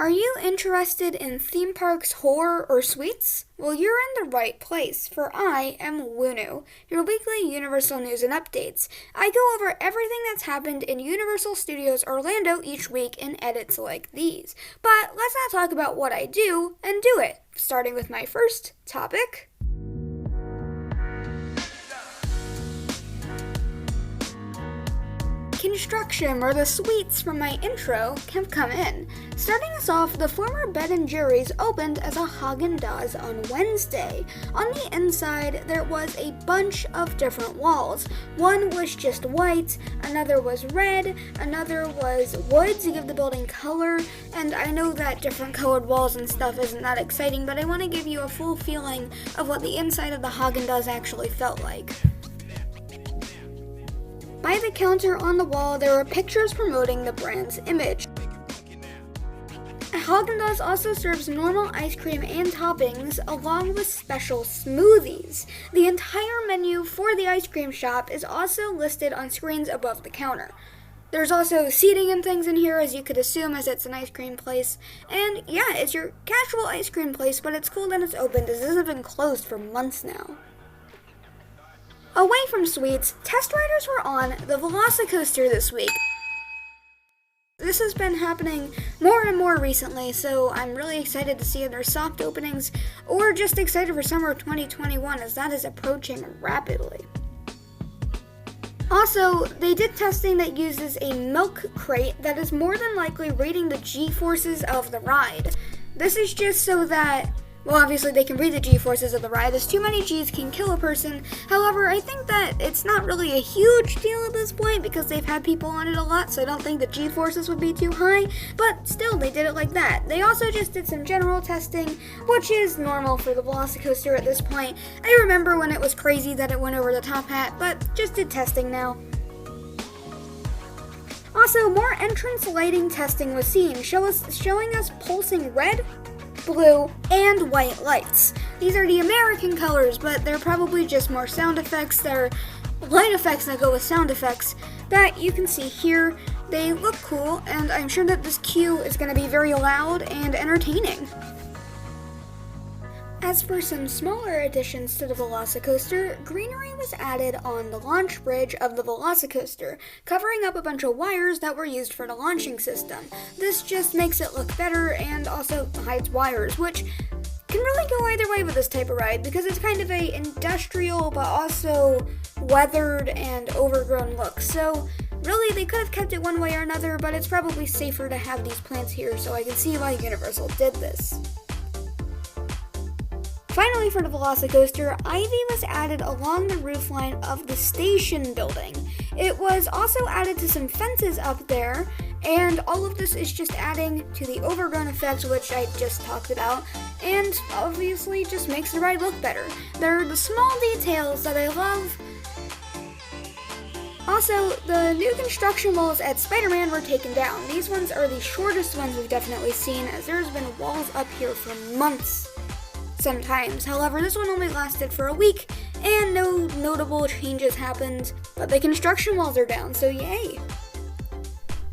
Are you interested in theme parks, horror, or sweets? Well, you're in the right place, for I am Wunu, your weekly Universal news and updates. I go over everything that's happened in Universal Studios Orlando each week in edits like these. But let's not talk about what I do and do it, starting with my first topic. Construction, or the sweets from my intro, have come in. Starting us off, the former Ben & Jerry's opened as a Haagen Dazs on Wednesday. On the inside, there was a bunch of different walls. One was just white, another was red, another was wood to give the building color, and I know that different colored walls and stuff isn't that exciting, but I want to give you a full feeling of what the inside of the Haagen Dazs actually felt like. By the counter on the wall, there were pictures promoting the brand's image. Haagen Dazs also serves normal ice cream and toppings, along with special smoothies. The entire menu for the ice cream shop is also listed on screens above the counter. There's also seating and things in here, as you could assume, as it's an ice cream place. And yeah, it's your casual ice cream place, but it's cool that it's open, as this has been closed for months now. Away from sweets, test riders were on the Velocicoaster this week. This has been happening more and more recently, so I'm really excited to see their soft openings, or just excited for summer of 2021 as that is approaching rapidly. Also, they did testing that uses a milk crate that is more than likely rating the G-forces of the ride. This is just so that, well, obviously they can read the G-forces of the ride, as too many G's can kill a person. However, I think that it's not really a huge deal at this point because they've had people on it a lot, so I don't think the G-forces would be too high, but still, they did it like that. They also just did some general testing, which is normal for the Velocicoaster at this point. I remember when it was crazy that it went over the top hat, but just did testing now. Also, more entrance lighting testing was seen, showing us pulsing red, blue, and white lights. These are the American colors, but they're probably just more sound effects. They're light effects that go with sound effects that you can see here. They look cool, and I'm sure that this queue is going to be very loud and entertaining. As for some smaller additions to the Velocicoaster, greenery was added on the launch bridge of the Velocicoaster, covering up a bunch of wires that were used for the launching system. This just makes it look better and also hides wires, which can really go either way with this type of ride because it's kind of a industrial but also weathered and overgrown look. So really, they could have kept it one way or another, but it's probably safer to have these plants here, so I can see why Universal did this. Finally, for the Velocicoaster, ivy was added along the roofline of the station building. It was also added to some fences up there, and all of this is just adding to the overgrown effects, which I just talked about, and obviously just makes the ride look better. They're the small details that I love. Also, the new construction walls at Spider-Man were taken down. These ones are the shortest ones we've definitely seen, as there's been walls up here for months. Sometimes. However, this one only lasted for a week, and no notable changes happened, but the construction walls are down, so yay!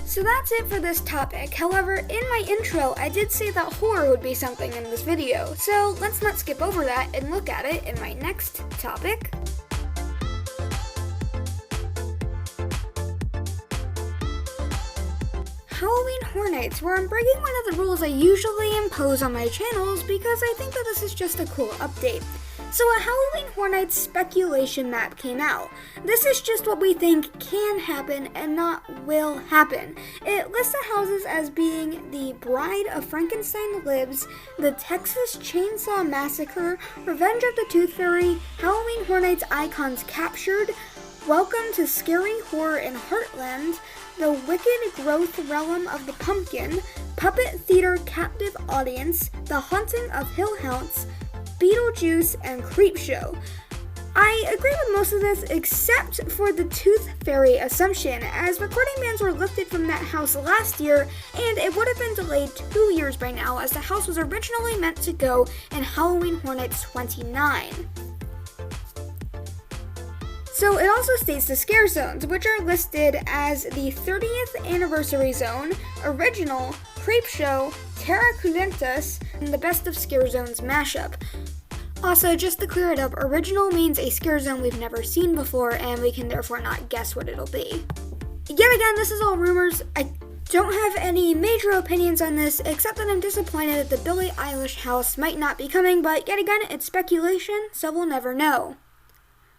So that's it for this topic. However, in my intro, I did say that horror would be something in this video, so let's not skip over that and look at it in my next topic. Halloween Horror Nights, where I'm breaking one of the rules I usually impose on my channels because I think that this is just a cool update. So a Halloween Horror Nights speculation map came out. This is just what we think can happen and not will happen. It lists the houses as being the Bride of Frankenstein Lives, the Texas Chainsaw Massacre, Revenge of the Tooth Fairy, Halloween Horror Nights Icons Captured, Welcome to Scary Horror in Heartland, The Wicked Growth Realm of the Pumpkin, Puppet Theater Captive Audience, The Haunting of Hill House, BeetleJuice, and Creepshow. I agree with most of this except for the Tooth Fairy assumption, as recording bans were lifted from that house last year, and it would have been delayed 2 years by now, as the house was originally meant to go in Halloween Horror Nights 29. So it also states the scare zones, which are listed as the 30th Anniversary Zone, Original, Creepshow, Terra Cudentus and the Best of Scare Zones mashup. Also, just to clear it up, original means a scare zone we've never seen before, and we can therefore not guess what it'll be. Yet again, this is all rumors. I don't have any major opinions on this, except that I'm disappointed that the Billie Eilish house might not be coming, but yet again, it's speculation, so we'll never know.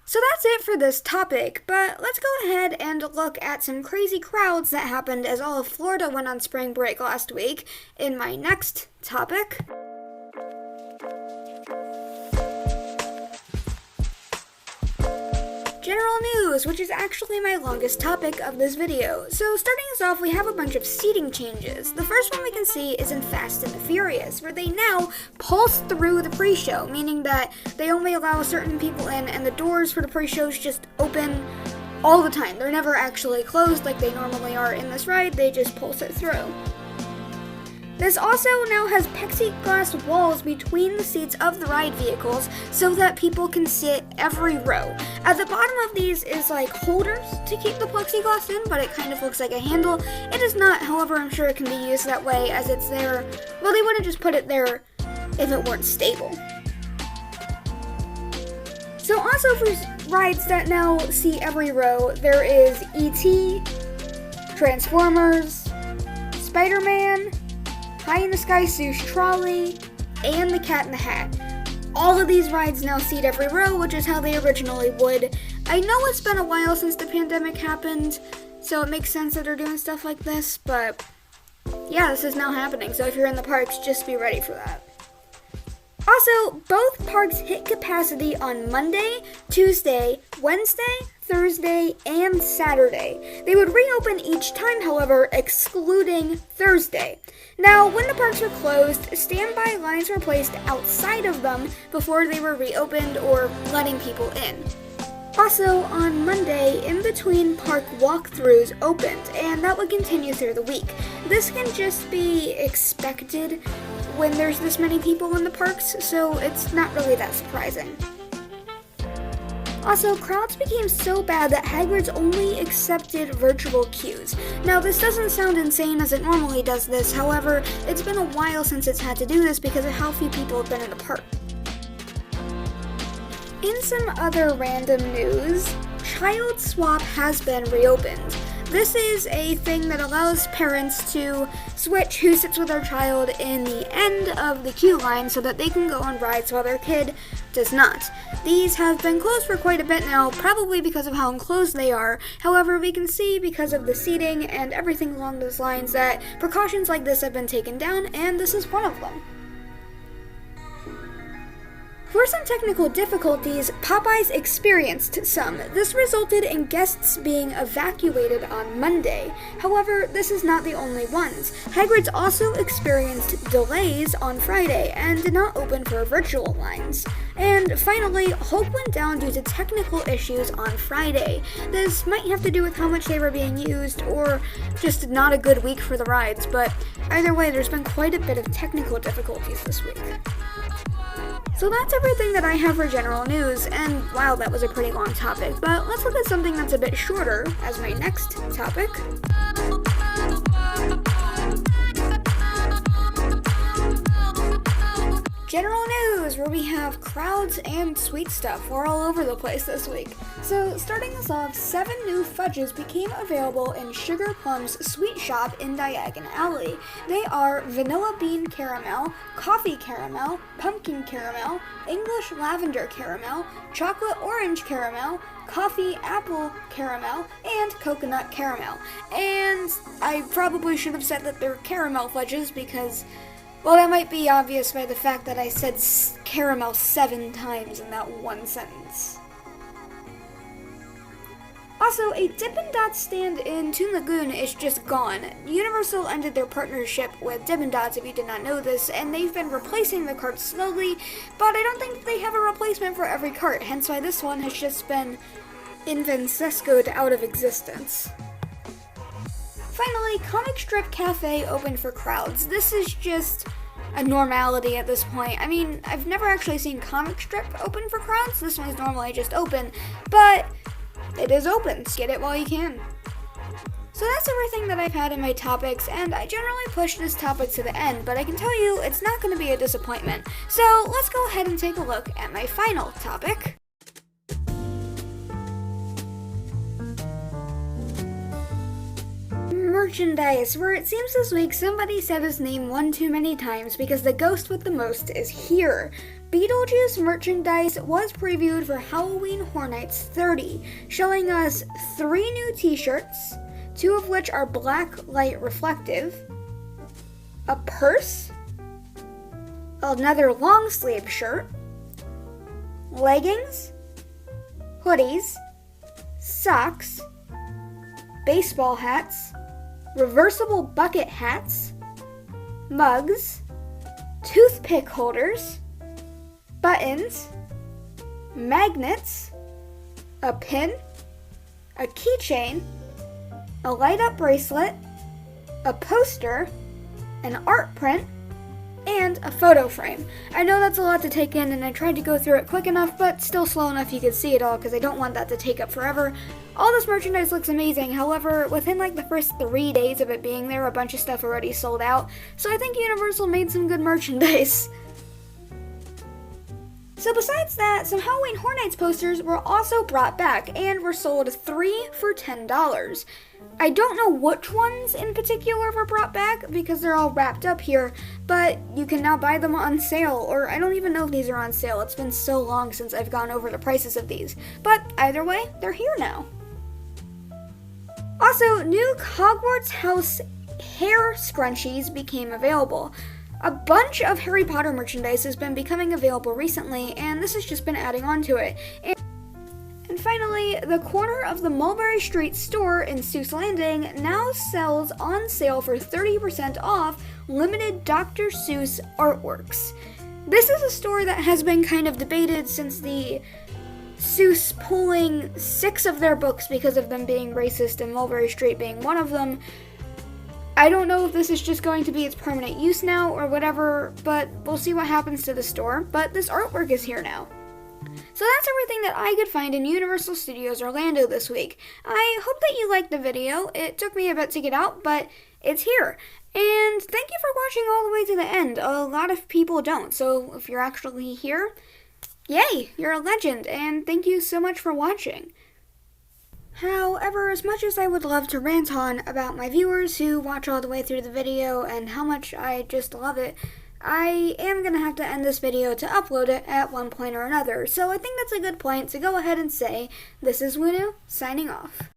So that's it for this topic, but let's go ahead and look at some crazy crowds that happened as all of Florida went on spring break last week in my next topic. General news, which is actually my longest topic of this video. So starting us off, we have a bunch of seating changes. The first one we can see is in Fast and the Furious, where they now pulse through the pre-show, meaning that they only allow certain people in and the doors for the pre-shows just open all the time. They're never actually closed like they normally are in this ride, they just pulse it through. This also now has plexiglass walls between the seats of the ride vehicles so that people can sit every row. At the bottom of these is like holders to keep the plexiglass in, but it kind of looks like a handle. It is not, however, I'm sure it can be used that way as it's there. Well, they wouldn't just put it there if it weren't stable. So also for rides that now see every row, there is E.T., Transformers, Spider-Man, High in the Sky Swoosh Trolley, and the Cat in the Hat. All of these rides now seat every row, which is how they originally would. I know it's been a while since the pandemic happened, so it makes sense that they're doing stuff like this, but yeah, this is now happening, so if you're in the parks, just be ready for that. Also, both parks hit capacity on Monday, Tuesday, Wednesday, Thursday, and Saturday. They would reopen each time, however, excluding Thursday. Now, when the parks were closed, standby lines were placed outside of them before they were reopened or letting people in. Also, on Monday, in-between park walkthroughs opened, and that would continue through the week. This can just be expected when there's this many people in the parks, so it's not really that surprising. Also, crowds became so bad that Hagrid's only accepted virtual queues. Now, this doesn't sound insane as it normally does this, however, it's been a while since it's had to do this because of how few people have been in the park. In some other random news, Child Swap has been reopened. This is a thing that allows parents to switch who sits with their child in the end of the queue line so that they can go on rides while their kid does not. These have been closed for quite a bit now, probably because of how enclosed they are. However, we can see because of the seating and everything along those lines that precautions like this have been taken down, and this is one of them. For some technical difficulties, Popeyes experienced some. This resulted in guests being evacuated on Monday. However, this is not the only ones. Hagrid's also experienced delays on Friday and did not open for virtual lines. And finally, Hulk went down due to technical issues on Friday. This might have to do with how much they were being used or just not a good week for the rides, but either way, there's been quite a bit of technical difficulties this week. So that's everything that I have for general news, and wow, that was a pretty long topic, but let's look at something that's a bit shorter as my next topic. General news, where we have crowds and sweet stuff. We're all over the place this week. So, starting us off, 7 new fudges became available in Sugar Plum's sweet shop in Diagon Alley. They are Vanilla Bean Caramel, Coffee Caramel, Pumpkin Caramel, English Lavender Caramel, Chocolate Orange Caramel, Coffee Apple Caramel, and Coconut Caramel. And I probably should have said that they're caramel fudges because, well, that might be obvious by the fact that I said caramel 7 times in that one sentence. Also, a Dippin' Dots stand in Toon Lagoon is just gone. Universal ended their partnership with Dippin' Dots, if you did not know this, and they've been replacing the carts slowly, but I don't think they have a replacement for every cart, hence why this one has just been invansescoed out of existence. Finally, Comic Strip Cafe opened for crowds. This is just a normality at this point. I mean, I've never actually seen Comic Strip open for crowds. This one's normally just open, but it is open. Get it while you can. So So that's everything that I've had in my topics, and I generally push this topic to the end, but I can tell you it's not going to be a disappointment. So let's go ahead and take a look at my final topic. Merchandise, where it seems this week somebody said his name one too many times because the ghost with the most is here. BeetleJuice merchandise was previewed for Halloween Horror Nights 30, showing us 3 new t-shirts, 2 of which are black light reflective, a purse, another long sleeve shirt, leggings, hoodies, socks, baseball hats, reversible bucket hats, mugs, toothpick holders, buttons, magnets, a pin, a keychain, a light-up bracelet, a poster, an art print, and a photo frame. I know that's a lot to take in, and I tried to go through it quick enough, but still slow enough you could see it all because I don't want that to take up forever. All this merchandise looks amazing, however, within like the first 3 days of it being there, a bunch of stuff already sold out, so I think Universal made some good merchandise. So besides that, some Halloween Horror Nights posters were also brought back and were sold 3 for $10. I don't know which ones in particular were brought back because they're all wrapped up here, but you can now buy them on sale, or I don't even know if these are on sale. It's been so long since I've gone over the prices of these. But either way, they're here now. Also, new Hogwarts House hair scrunchies became available. A bunch of Harry Potter merchandise has been becoming available recently, and this has just been adding on to it. And finally, the corner of the Mulberry Street store in Seuss Landing now sells on sale for 30% off limited Dr. Seuss artworks. This is a store that has been kind of debated since the Seuss pulling 6 of their books because of them being racist and Mulberry Street being one of them. I don't know if this is just going to be its permanent use now or whatever, but we'll see what happens to the store. But this artwork is here now. So that's everything that I could find in Universal Studios Orlando this week. I hope that you liked the video. It took me a bit to get out, but it's here. And thank you for watching all the way to the end. A lot of people don't, so if you're actually here, yay, you're a legend, and thank you so much for watching. However, as much as I would love to rant on about my viewers who watch all the way through the video and how much I just love it, I am going to have to end this video to upload it at one point or another, so I think that's a good point to go ahead and say, this is Wunu, signing off.